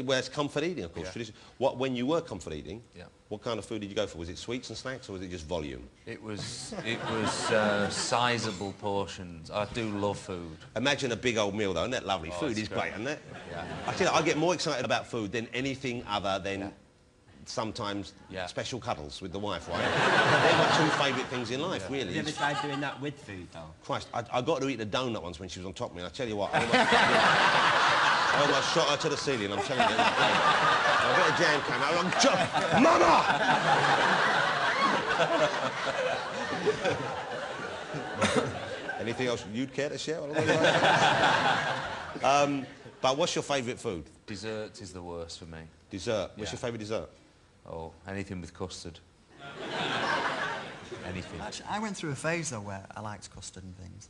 Well, it's comfort eating, of course. Yeah. When you were comfort eating, yeah. what kind of food did you go for? Was it sweets and snacks, or was it just volume? It was sizable portions. I do love food. Imagine a big old meal, though. Isn't that lovely? Food is great, isn't it? Yeah. I tell you, I get more excited about food than anything other than sometimes special cuddles with the wife, right? They're my two favourite things in life, really. Have you ever tried doing that with food, though? Christ, I got to eat a donut once when she was on top of me, and I tell you what, I almost shot her to the ceiling, I'm telling you. A bit of jam came out, I'm Mama! Anything else you'd care to share? But what's your favourite food? Dessert is the worst for me. Dessert? What's your favourite dessert? Oh, anything with custard. Anything. Actually, I went through a phase, though, where I liked custard and things.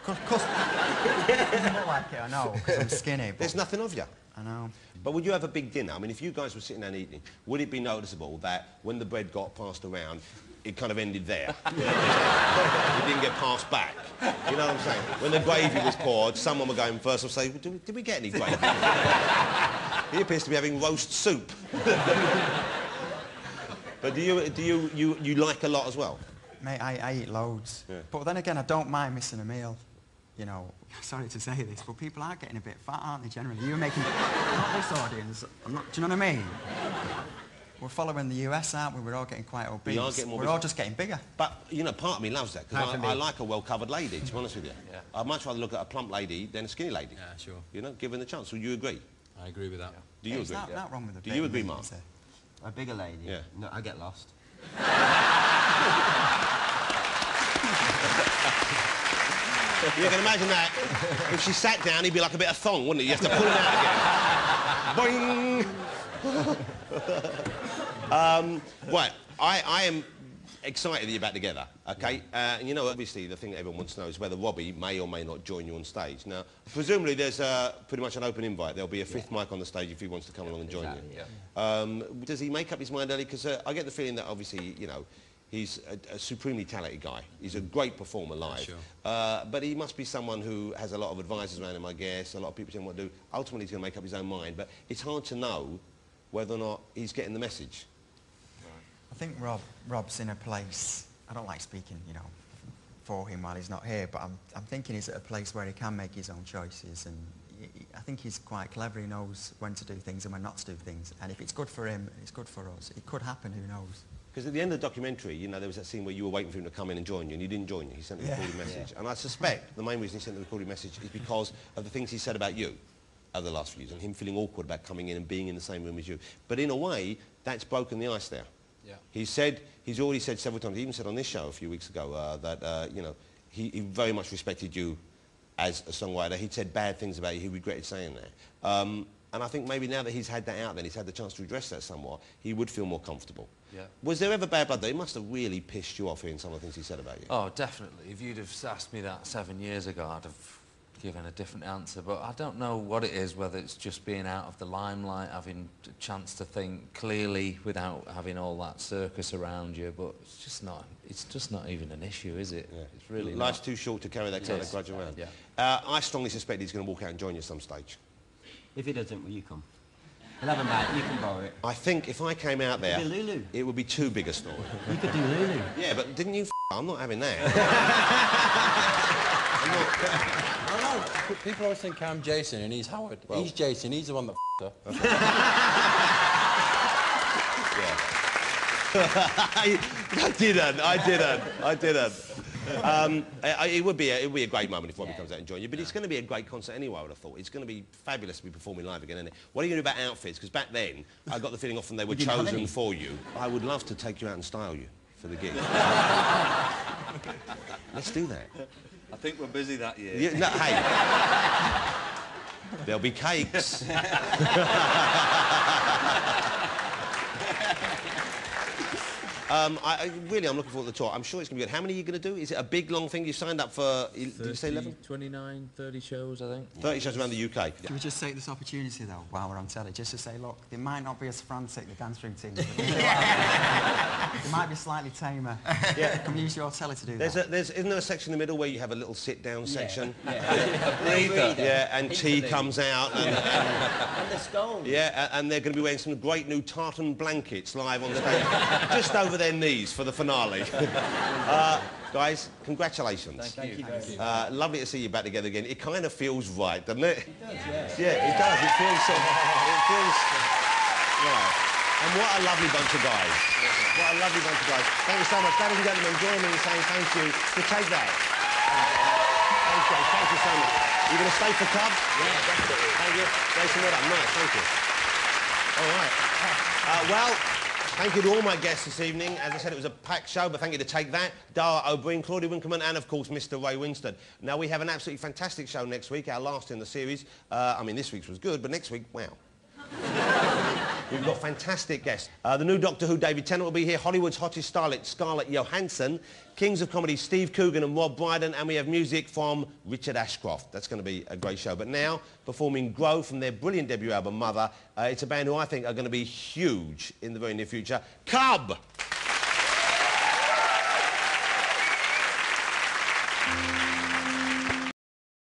Custard... I don't like it, I know, because I'm skinny, but... There's nothing of you. I know. But would you have a big dinner? I mean, if you guys were sitting down eating, would it be noticeable that when the bread got passed around, it kind of ended there? It didn't get passed back. You know what I'm saying? When the gravy was poured, someone would go in first and say, did we get any gravy? He appears to be having roast soup. But do you like a lot as well? Mate, I eat loads. Yeah. But then again, I don't mind missing a meal. You know, sorry to say this, but people are getting a bit fat, aren't they, generally? You're making... Not this audience. I'm not... Do you know what I mean? We're following the US, aren't we? We're all getting quite obese. We're all just getting bigger. But, you know, part of me loves that, because I like a well-covered lady, to be honest with you. Yeah. I'd much rather look at a plump lady than a skinny lady. Yeah, sure. You know, given the chance. Would you agree? I agree with that. Yeah. Do you agree? There's not wrong with a Do you agree, Mark? A bigger lady? Yeah. No, I get lost. You can imagine that. If she sat down, he'd be like a bit of thong, wouldn't he? You have to pull him out again. Boing! Right, I am excited that you're back together, OK? And you know, obviously, the thing that everyone wants to know is whether Robbie may or may not join you on stage. Now, presumably, there's pretty much an open invite. There'll be a fifth mic on the stage if he wants to come along and join you. Yeah. Does he make up his mind early? Because I get the feeling that, obviously, you know, he's a supremely talented guy. He's a great performer live. Sure. But he must be someone who has a lot of advisors around him, I guess. A lot of people tell him what to do. Ultimately, he's going to make up his own mind. But it's hard to know whether or not he's getting the message. I think Rob's in a place... I don't like speaking, you know, for him while he's not here, but I'm thinking he's at a place where he can make his own choices, and I think he's quite clever. He knows when to do things and when not to do things. And if it's good for him, it's good for us. It could happen, who knows? Because at the end of the documentary, you know, there was that scene where you were waiting for him to come in and join you, and he didn't join you. He sent a recorded message. And I suspect the main reason he sent the recorded message is because of the things he said about you over the last few years, and him feeling awkward about coming in and being in the same room as you. But in a way, that's broken the ice there. Yeah. He's already said several times, he even said on this show a few weeks ago, that, you know, he very much respected you as a songwriter. He'd said bad things about you, he regretted saying that. And I think maybe now that he's had that out, then he's had the chance to address that somewhat, he would feel more comfortable. Yeah. Was there ever bad blood, though? It must have really pissed you off hearing some of the things he said about you. Oh, definitely. If you'd have asked me that 7 years ago, I'd have given a different answer. But I don't know what it is, whether it's just being out of the limelight, having a chance to think clearly without having all that circus around you. But it's just not even an issue, is it? Yeah. It's really Life's too short to carry that kind of grudge around. Yeah. I strongly suspect he's going to walk out and join you at some stage. If he doesn't, will you come? We'll have a mic, you can borrow it. I think if I came out there... You could do Lulu. It would be too big a story. You could do Lulu. Yeah, but didn't you I'm not having that. No, people always think I'm Jason and he's Howard. Well, he's Jason, he's the one that her. I didn't. It would be a great moment if Robbie comes out and joins you, but it's going to be a great concert anyway, I would have thought. It's going to be fabulous to be performing live again, isn't it? What are you going to do about outfits? Because back then, I got the feeling often they were chosen for you. I would love to take you out and style you for the gig. Let's do that. I think we're busy that year. Yeah, no, hey. There'll be cakes. I'm looking forward to the tour. I'm sure it's going to be good. How many are you going to do? Is it a big, long thing? You signed up for, did you say 11? 29, 30 shows, I think. 30 shows around the UK. Should we just take this opportunity, though, while we're on telly, just to say, look, they might not be as frantic, the dance room team, but they might be slightly tamer. Yeah. Can we use your telly to do that? Isn't there a section in the middle where you have a little sit-down section? Breather. Yeah, and tea comes out. And the scones. Yeah, and they're going to be wearing some great new tartan blankets live on stage, just over their knees for the finale. Guys, congratulations. Thank you very much. Lovely to see you back together again. It kind of feels right, doesn't it? It does, yeah. Yeah, it does. It feels right. And what a lovely bunch of guys. What a lovely bunch of guys. Thank you so much. Ladies and gentlemen, join me in saying thank you to Take That. Thank you so much. You going to stay for Cub? Yeah, definitely. Thank you. Jason, well done. Nice, thank you. All right. Well, thank you to all my guests this evening. As I said, it was a packed show, but thank you to Take That, Dara O'Brien, Claudia Winkleman, and, of course, Mr. Ray Winstone. Now, we have an absolutely fantastic show next week, our last in the series. I mean, this week's was good, but next week, wow. We've got fantastic guests. The new Doctor Who, David Tennant, will be here. Hollywood's hottest starlet, Scarlett Johansson. Kings of Comedy, Steve Coogan and Rob Brydon. And we have music from Richard Ashcroft. That's going to be a great show. But now, performing Grow from their brilliant debut album, Mother, it's a band who I think are going to be huge in the very near future. Cub!